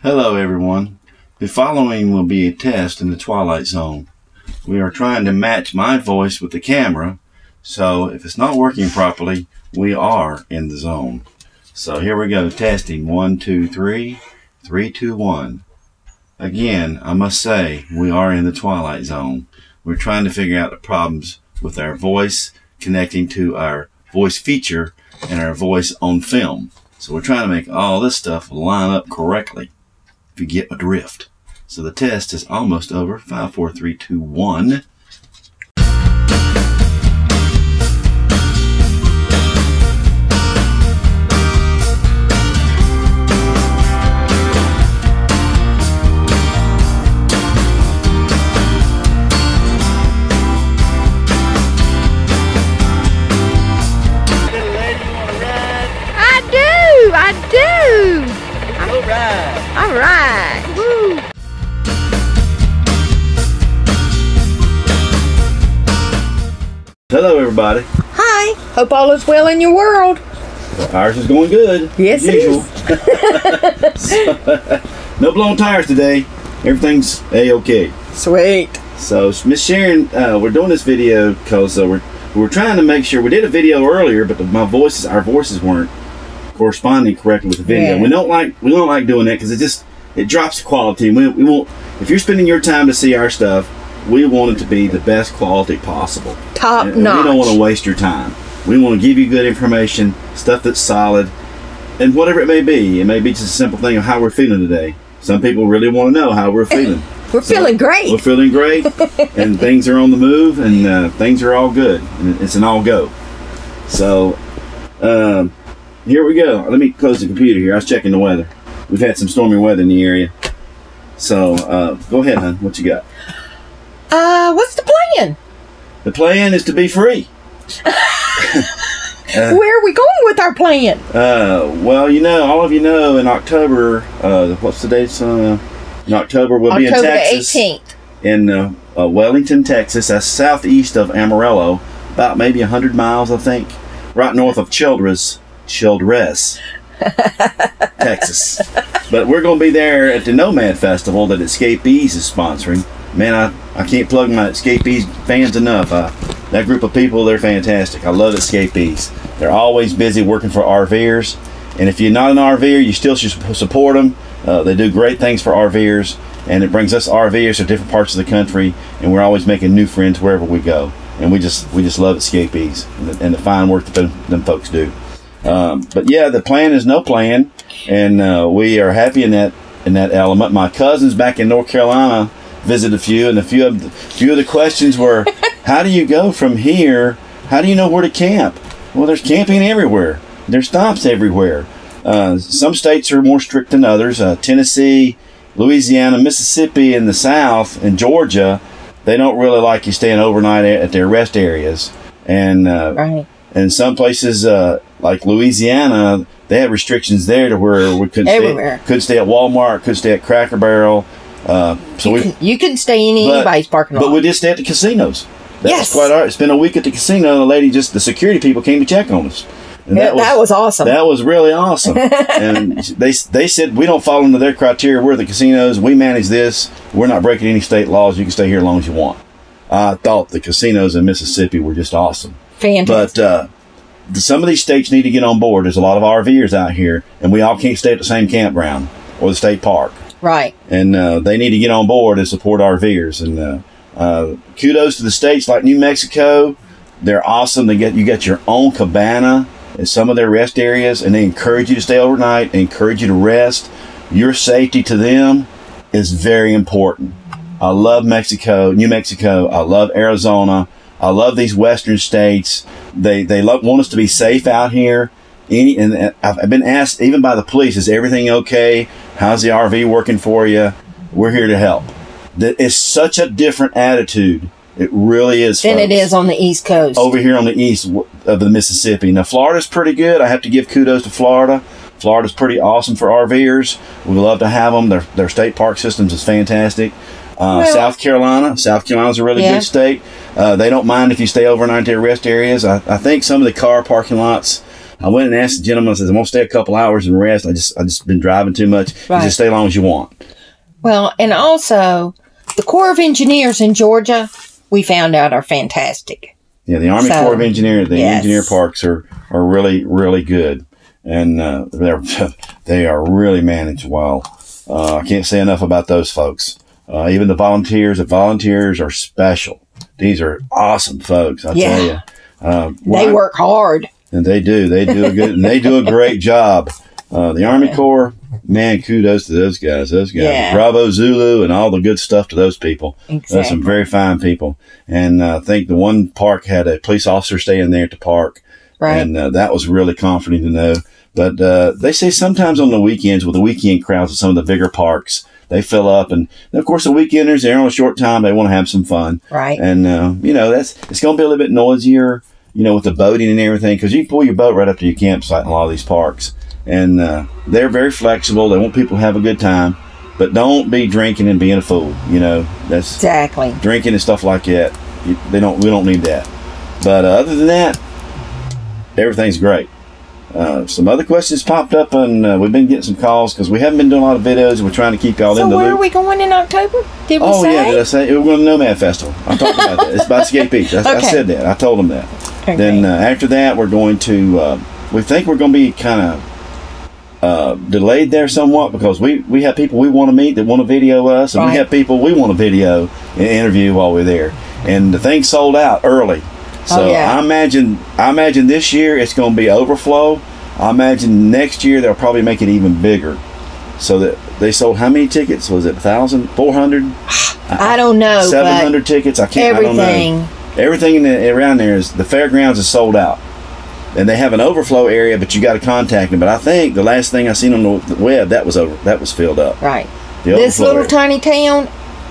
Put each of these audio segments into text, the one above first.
Hello everyone. The following will be a test in the Twilight Zone. We are trying to match my voice with the camera, so if it's not working properly, we are in the zone. So here we go, testing 1, 2, 3, 3, 2, 1. Again, I must say, we are in the Twilight Zone. We're trying to figure out the problems with our voice connecting to our voice feature and our voice on film. So we're trying to make all this stuff line up correctly, if you get my drift. So the test is almost over. 5, 4, 3, 2, 1. I do. All right. Woo. Hello everybody. Hi. Hope all is well in your world. Well, ours is going good. Yes, it is. So, no blown tires today. Everything's a-okay. Sweet. So Miss Sharon, we're doing this video because we're trying to make sure. We did a video earlier, but our voices weren't corresponding correctly with the video. Yeah. We don't like doing that because it drops the quality. We won't. If you're spending your time to see our stuff, we want it to be the best quality possible. Top notch. We don't want to waste your time. We want to give you good information, stuff that's solid, and whatever it may be. It may be just a simple thing of how we're feeling today. Some people really want to know how we're feeling. We're feeling great. We're feeling great, and things are on the move, and things are all good. And it's an all go. So, here we go. Let me close the computer here. I was checking the weather. We've had some stormy weather in the area. So, go ahead, hon. What you got? What's the plan? The plan is to be free. Where are we going with our plan? Well, all of you know, in October, what's the date? In October, we'll be in Texas. October the 18th. In Wellington, Texas. That's southeast of Amarillo. About maybe 100 miles, I think. Right north of Childress, Texas. But we're going to be there at the Nomad Festival that Escapees is sponsoring. Man, I can't plug my Escapees fans enough. That group of people, they're fantastic. I love Escapees. They're always busy working for RVers. And if you're not an RVer, you still should support them. They do great things for RVers. And it brings us RVers to different parts of the country. And we're always making new friends wherever we go. And we just love Escapees and the fine work that them folks do. But yeah, the plan is no plan, and we are happy in that element. My cousins back in North Carolina visited a few, and a few of the questions were, how do you go from here? How do you know where to camp? Well, there's camping everywhere. There's stops everywhere. Some states are more strict than others. Tennessee, Louisiana, Mississippi in the South, and Georgia, they don't really like you staying overnight at their rest areas. And right. And some places, like Louisiana, they have restrictions there to where we couldn't stay at Walmart, couldn't stay at Cracker Barrel. You couldn't stay in anybody's parking lot. But we did stay at the casinos. That was quite all right. Spent a week at the casino, and the security people came to check on us. And that was awesome. That was really awesome. And they said, we don't fall into their criteria. We're the casinos. We manage this. We're not breaking any state laws. You can stay here as long as you want. I thought the casinos in Mississippi were just awesome. Fantastic. But some of these states need to get on board. There's a lot of RVers out here, and we all can't stay at the same campground or the state park. Right. And they need to get on board and support RVers. And kudos to the states like New Mexico. They're awesome. You got your own cabana in some of their rest areas, and they encourage you to stay overnight. They encourage you to rest. Your safety to them is very important. I love New Mexico. I love Arizona. I love these western states. They want us to be safe out here. And I've been asked even by the police, is everything okay? How's the RV working for you? We're here to help. It's such a different attitude. It really is. Than it is on the East Coast. Over here on the east of the Mississippi. Now, Florida's pretty good. I have to give kudos to Florida. Florida's pretty awesome for RVers. We love to have them. Their state park systems is fantastic. South Carolina's a really good state. They don't mind if you stay overnight at their rest areas. I think some of the car parking lots I went and asked the gentleman, I said, I'm going to stay a couple hours and rest. I just been driving too much. Right. He said, stay as long as you want. Well, and also, the Corps of Engineers in Georgia, we found out, are fantastic. Yeah, the Army Corps of Engineers, the engineer parks are really, really good. And they are really managed well. I can't say enough about those folks. Even the volunteers are special. These are awesome folks, I tell you. They work hard. And they do. They do a great job. The Army Corps, man, kudos to those guys. Bravo, Zulu, and all the good stuff to those people. Exactly. Some very fine people. And I think the one park had a police officer staying there at the park. Right. And that was really comforting to know. But they say sometimes on the weekends, with the weekend crowds at some of the bigger parks, they fill up. And of course, the weekenders, they're on a short time. They want to have some fun. Right. And, it's going to be a little bit noisier, with the boating and everything, because you can pull your boat right up to your campsite in a lot of these parks. And they're very flexible. They want people to have a good time. But don't be drinking and being a fool. That's exactly drinking and stuff like that. We don't need that. But other than that, everything's great. Some other questions popped up, and we've been getting some calls because we haven't been doing a lot of videos. We're trying to keep y'all in the loop. So where are we going in October? Did we say? Oh, yeah. Did I say? We're going to Nomad Festival. I talked about that. It's by Escape Beach. I said that. I told them that. Okay. Then after that, we're going to, we think we're going to be kind of delayed there somewhat because we have people we want to meet that want to video us, and we have people we want to video and interview while we're there. And the thing sold out early. So I imagine this year it's going to be overflow. I imagine next year they'll probably make it even bigger. So that they sold how many tickets? Was it 1,000, 400? I don't know. 700 tickets. I can't. Everything. I don't know. Everything around there is the fairgrounds is sold out, and they have an overflow area, but you got to contact them. But I think the last thing I seen on the web that was filled up. Right. This little tiny town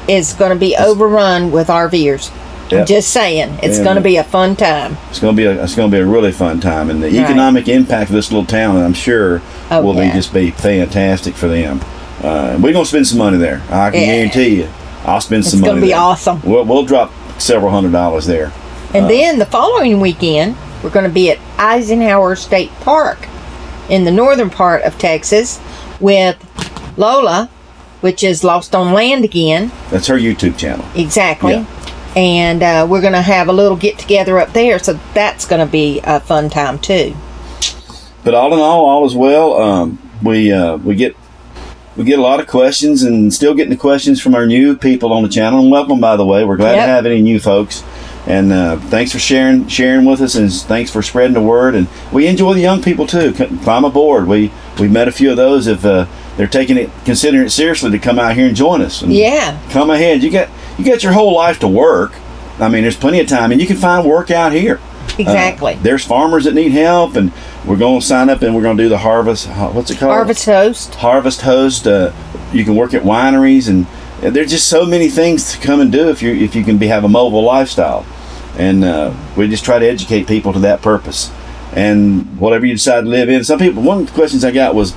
is going to be overrun with RVers. Yep. Just saying, it's going to be a fun time. It's going to be a really fun time, and the economic impact of this little town, I'm sure, will be fantastic for them. We're going to spend some money there. I can guarantee you. I'll spend some money. It's going to be awesome. We'll drop several $100s there. And then the following weekend, we're going to be at Eisenhower State Park in the northern part of Texas with Lola, which is Lost on Land again. That's her YouTube channel. Exactly. Yeah. And we're going to have a little get-together up there, so that's going to be a fun time, too. But all in all is well. We get a lot of questions, and still getting the questions from our new people on the channel. And welcome, by the way. We're glad to have any new folks. And thanks for sharing with us, and thanks for spreading the word. And we enjoy the young people, too. Climb aboard. We met a few of those if they're considering it seriously to come out here and join us. And come ahead. You got your whole life to work. I mean, there's plenty of time, and you can find work out here. Exactly. There's farmers that need help, and we're going to sign up, and we're going to do the harvest. What's it called? Harvest Host. Harvest Host. You can work at wineries, and there's just so many things to come and do if you can have a mobile lifestyle. And we just try to educate people to that purpose. And whatever you decide to live in. One of the questions I got was,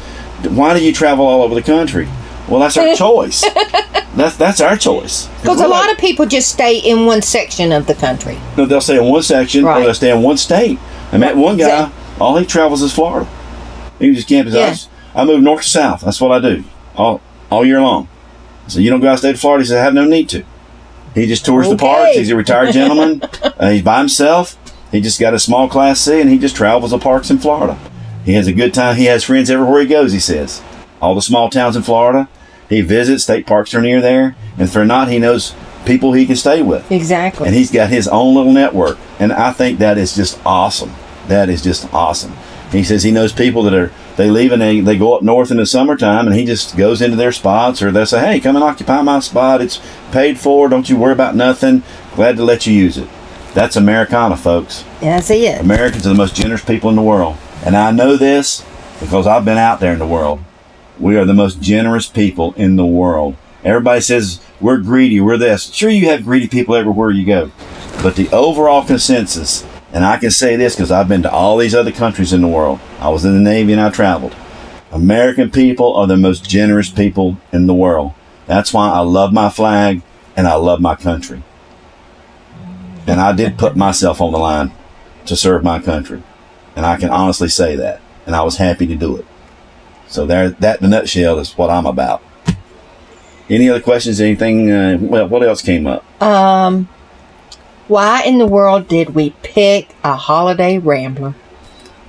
why do you travel all over the country? Well, that's our choice. That's our choice. Because a lot of people just stay in one section of the country. No, they'll stay in one section, or they'll stay in one state. I met one guy, all he travels is Florida. He just camps. I move north to south. That's what I do all year long. So you don't go out of state of Florida? He said, I have no need to. He just tours the parks. He's a retired gentleman. He's by himself. He just got a small Class C, and he just travels the parks in Florida. He has a good time. He has friends everywhere he goes, he says. All the small towns in Florida. He visits. State parks are near there. And if they're not, he knows people he can stay with. Exactly. And he's got his own little network. And I think that is just awesome. That is just awesome. He says he knows people that they leave and they go up north in the summertime, and he just goes into their spots, or they'll say, hey, come and occupy my spot. It's paid for. Don't you worry about nothing. Glad to let you use it. That's Americana, folks. That's it. Americans are the most generous people in the world. And I know this because I've been out there in the world. We are the most generous people in the world. Everybody says we're greedy, we're this. Sure, you have greedy people everywhere you go. But the overall consensus, and I can say this because I've been to all these other countries in the world. I was in the Navy and I traveled. American people are the most generous people in the world. That's why I love my flag and I love my country. And I did put myself on the line to serve my country. And I can honestly say that. And I was happy to do it. So that in a nutshell is what I'm about. Any other questions? Anything? Well, what else came up? Why in the world did we pick a holiday rambler?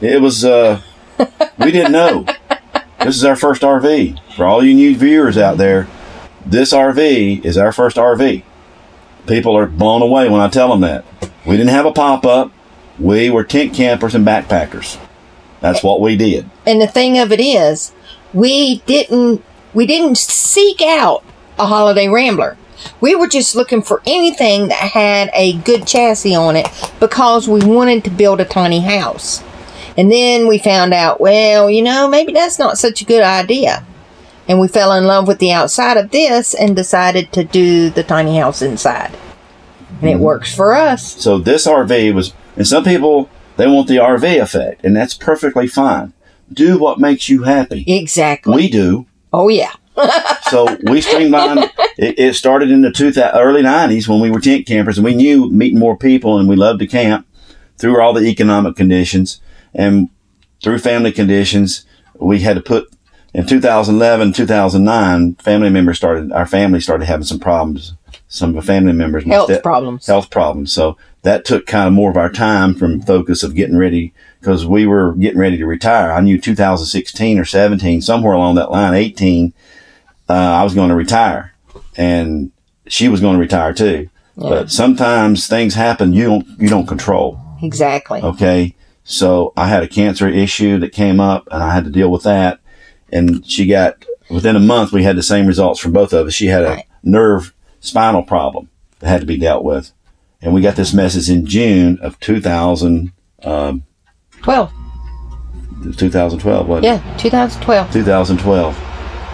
It was, we didn't know. This is our first RV. For all you new viewers out there, this RV is our first RV. People are blown away when I tell them that. We didn't have a pop-up. We were tent campers and backpackers. That's what we did. And the thing of it is, we didn't seek out a holiday rambler. We were just looking for anything that had a good chassis on it because we wanted to build a tiny house. And then we found out, well, maybe that's not such a good idea. And we fell in love with the outside of this and decided to do the tiny house inside. And it works for us. So this RV was, and some people, they want the RV effect, and that's perfectly fine. Do what makes you happy. Exactly. We do. Oh, yeah. So we streamlined. It started in the early 90s when we were tent campers, and we knew meeting more people, and we loved to camp through all the economic conditions. And through family conditions, we had to put, in 2011, 2009, our family started having some problems. Some of the family members. Health problems. So that took kind of more of our time from focus of getting ready, because we were getting ready to retire. I knew 2016 or 17, somewhere along that line, 18, I was going to retire. And she was going to retire too. Yeah. But sometimes things happen you don't control. Exactly. Okay. So I had a cancer issue that came up, and I had to deal with that. And she got, within a month, we had the same results from both of us. She had a spinal problem that had to be dealt with. And we got this message in June of 2012. 2012, wasn't it? Yeah, 2012. 2012.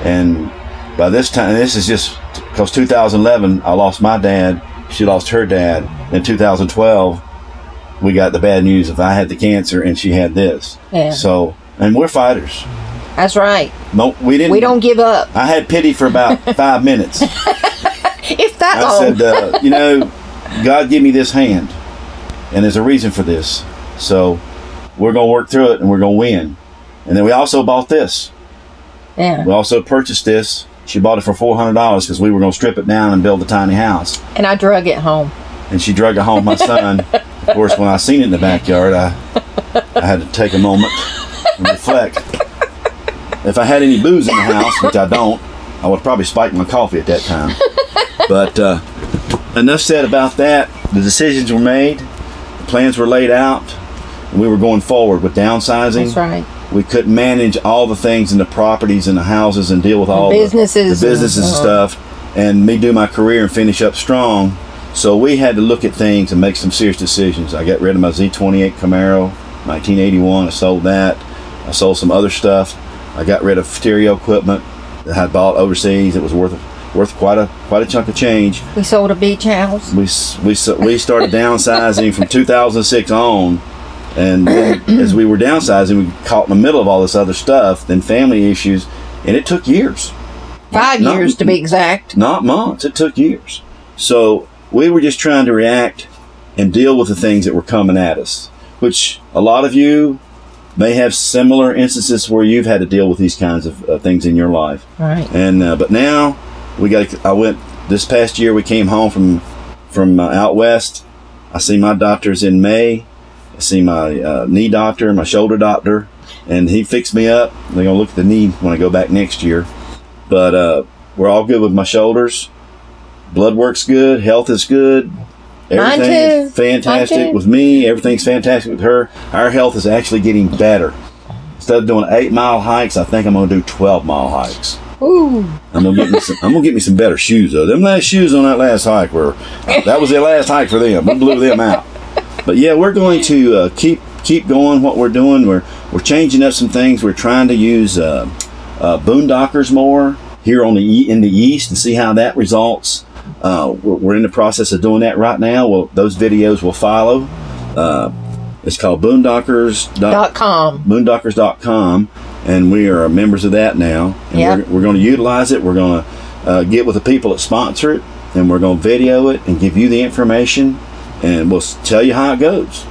And by this time, this is just because 2011, I lost my dad. She lost her dad. In 2012, we got the bad news of I had the cancer and she had this. Yeah. So, and we're fighters. That's right. No, we don't give up. I had pity for about 5 minutes. If that long. I said, God give me this hand, and there's a reason for this. So we're going to work through it, and we're going to win. And then we also bought this. Yeah. We also purchased this. She bought it for $400 because we were going to strip it down and build a tiny house. And I drug it home. And she drug it home, my son. Of course, when I seen it in the backyard, I had to take a moment and reflect. If I had any booze in the house, which I don't, I would probably spike my coffee at that time. But enough said about that. The decisions were made. The plans were laid out. And we were going forward with downsizing. That's right. We couldn't manage all the things in the properties and the houses and deal with all the businesses and stuff. And me do my career and finish up strong. So we had to look at things and make some serious decisions. I got rid of my Z28 Camaro, 1981. I sold that. I sold some other stuff. I got rid of stereo equipment that I bought overseas. It was worth quite a chunk of change. We sold a beach house. We started downsizing from 2006 on, and then as we were downsizing, we caught in the middle of all this other stuff, then family issues, and it took years. 5 years to be exact. Not months. It took years. So we were just trying to react and deal with the things that were coming at us, which a lot of you may have similar instances where you've had to deal with these kinds of things in your life. Right. And but now this past year we came home from out west. I see my doctors in May. I see my knee doctor, my shoulder doctor, and he fixed me up. They're gonna look at the knee when I go back next year. But we're all good with my shoulders. Blood work's good. Health is good. Everything is fantastic with me. Everything's fantastic with her. Our health is actually getting better. Instead of doing 8-mile hikes, I think I'm going to do 12-mile hikes. Ooh. I'm gonna get me some better shoes though. Them last shoes on that last hike that was the last hike for them. We blew them out. But yeah, we're going to keep going what we're doing. We're changing up some things. We're trying to use boondockers more here in the east and see how that results. We're in the process of doing that right now. Well, those videos will follow. It's called boondockers.com. Boondockers.com, and we are members of that now. And we're going to utilize it. We're going to get with the people that sponsor it, and we're going to video it and give you the information, and we'll tell you how it goes.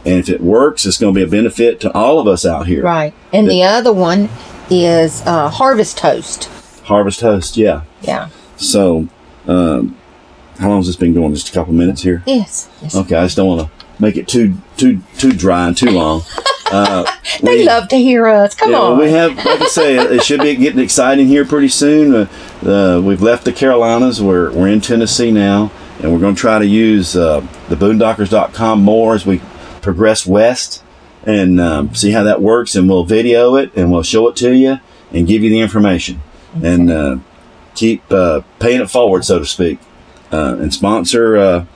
And if it works, it's going to be a benefit to all of us out here. Right. And the other one is Harvest Toast. Harvest Toast, yeah. Yeah. So, how long has this been going? Just a couple minutes here? Yes. Okay, I just don't want to make it too dry and too long. They love to hear us. Come on. We have, like I say, it should be getting exciting here pretty soon. We've left the Carolinas. We're in Tennessee now, and we're going to try to use the boondockers.com more as we progress west and see how that works. And we'll video it and we'll show it to you and give you the information. Okay. And keep paying it forward, so to speak, and sponsor.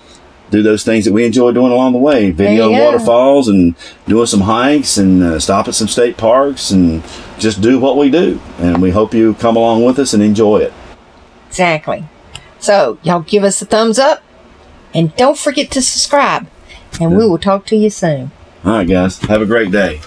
Do those things that we enjoy doing along the way. Video waterfalls and doing some hikes and stop at some state parks and just do what we do. And we hope you come along with us and enjoy it. Exactly. So, y'all give us a thumbs up and don't forget to subscribe. And we will talk to you soon. All right, guys. Have a great day.